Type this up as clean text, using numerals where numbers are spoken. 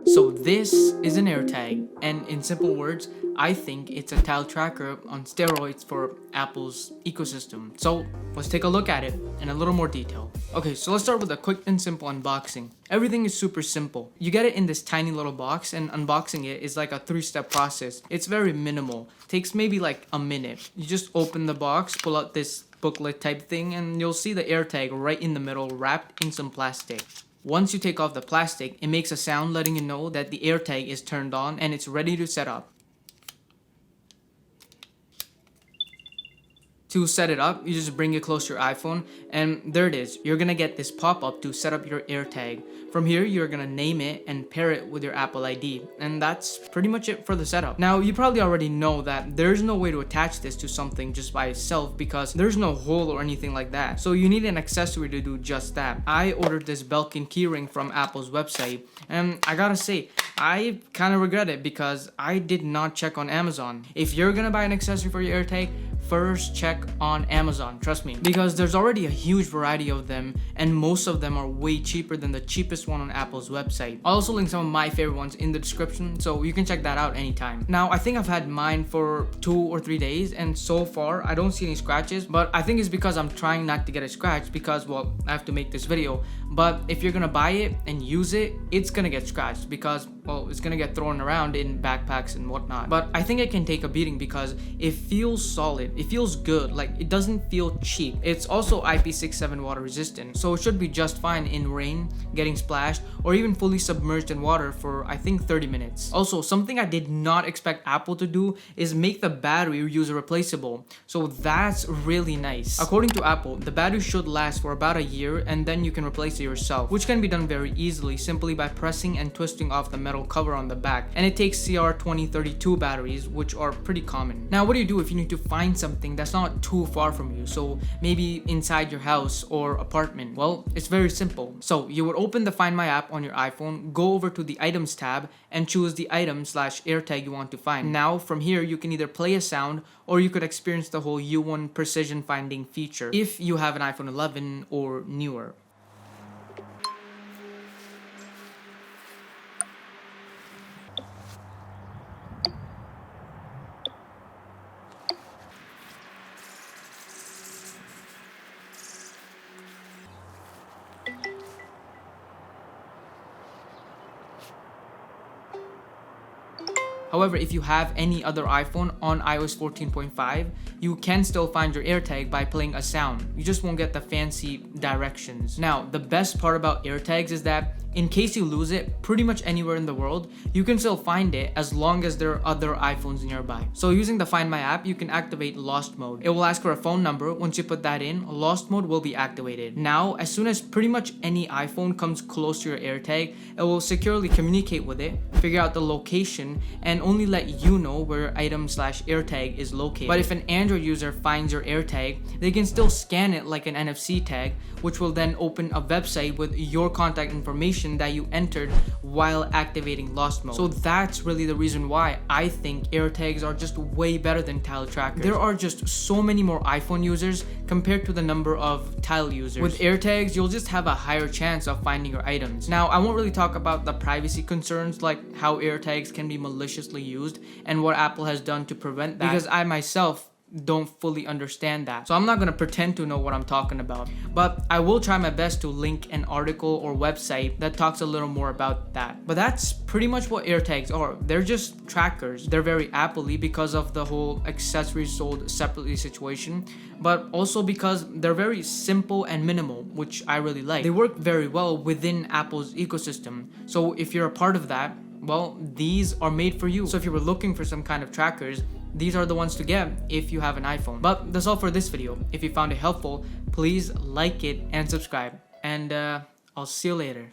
So this is an AirTag, and in simple words, I think it's a tile tracker on steroids for Apple's ecosystem. So let's take a look at it in a little more detail. Okay, so let's start with a quick and simple unboxing. Everything is super simple. You get it in this tiny little box, and unboxing it is like a 3-step process. It's very minimal. Takes maybe like a minute. You just open the box, pull out this booklet type thing, and you'll see the AirTag right in the middle wrapped in some plastic. Once you take off the plastic, it makes a sound letting you know that the AirTag is turned on and it's ready to set up. To set it up, you just bring it close to your iPhone, and there it is. You're gonna get this pop-up to set up your AirTag. From here, you're gonna name it and pair it with your Apple ID, and that's pretty much it for the setup. Now, you probably already know that there's no way to attach this to something just by itself because there's no hole or anything like that. So you need an accessory to do just that. I ordered this Belkin keyring from Apple's website, and I gotta say, I kind of regret it because I did not check on Amazon. If you're gonna buy an accessory for your AirTag, first check on Amazon, trust me, because there's already a huge variety of them and most of them are way cheaper than the cheapest one on Apple's website. I'll also link some of my favorite ones in the description so you can check that out anytime. Now, I think I've had mine for 2 or 3 days and so far I don't see any scratches, but I think it's because I'm trying not to get a scratch because, well, I have to make this video. But if you're gonna buy it and use it, it's gonna get scratched because, well, it's gonna get thrown around in backpacks and whatnot. But I think it can take a beating because it feels solid. It feels good, like it doesn't feel cheap. It's also IP67 water resistant, so it should be just fine in rain, getting splashed, or even fully submerged in water for I think 30 minutes. Also, something I did not expect Apple to do is make the battery user replaceable. So that's really nice. According to Apple, the battery should last for about a year and then you can replace it yourself, which can be done very easily simply by pressing and twisting off the metal cover on the back. And it takes CR2032 batteries, which are pretty common. Now, what do you do if you need to find something that's not too far from you? So maybe inside your house or apartment. Well, it's very simple. So you would open the Find My app on your iPhone, go over to the Items tab, and choose the item/AirTag you want to find. Now, from here, you can either play a sound or you could experience the whole U1 precision finding feature if you have an iPhone 11 or newer. However, if you have any other iPhone on iOS 14.5, you can still find your AirTag by playing a sound. You just won't get the fancy directions. Now, the best part about AirTags is that in case you lose it pretty much anywhere in the world, you can still find it as long as there are other iPhones nearby. So using the Find My app, you can activate Lost Mode. It will ask for a phone number. Once you put that in, Lost Mode will be activated. Now, as soon as pretty much any iPhone comes close to your AirTag, it will securely communicate with it, figure out the location, and only let you know where your item/AirTag is located. But if an Android user finds your AirTag, they can still scan it like an NFC tag, which will then open a website with your contact information that you entered while activating Lost Mode. So that's really the reason why I think AirTags are just way better than tile trackers. There are just so many more iPhone users compared to the number of tile users. With AirTags, you'll just have a higher chance of finding your items. Now, I won't really talk about the privacy concerns like how AirTags can be maliciously used and what Apple has done to prevent that because I myself don't fully understand that. So I'm not gonna pretend to know what I'm talking about, but I will try my best to link an article or website that talks a little more about that. But that's pretty much what AirTags are. They're just trackers. They're very Apple-y because of the whole accessories sold separately situation, but also because they're very simple and minimal, which I really like. They work very well within Apple's ecosystem. So if you're a part of that, well, these are made for you. So if you were looking for some kind of trackers, these are the ones to get if you have an iPhone. But that's all for this video. If you found it helpful, please like it and subscribe. And I'll see you later.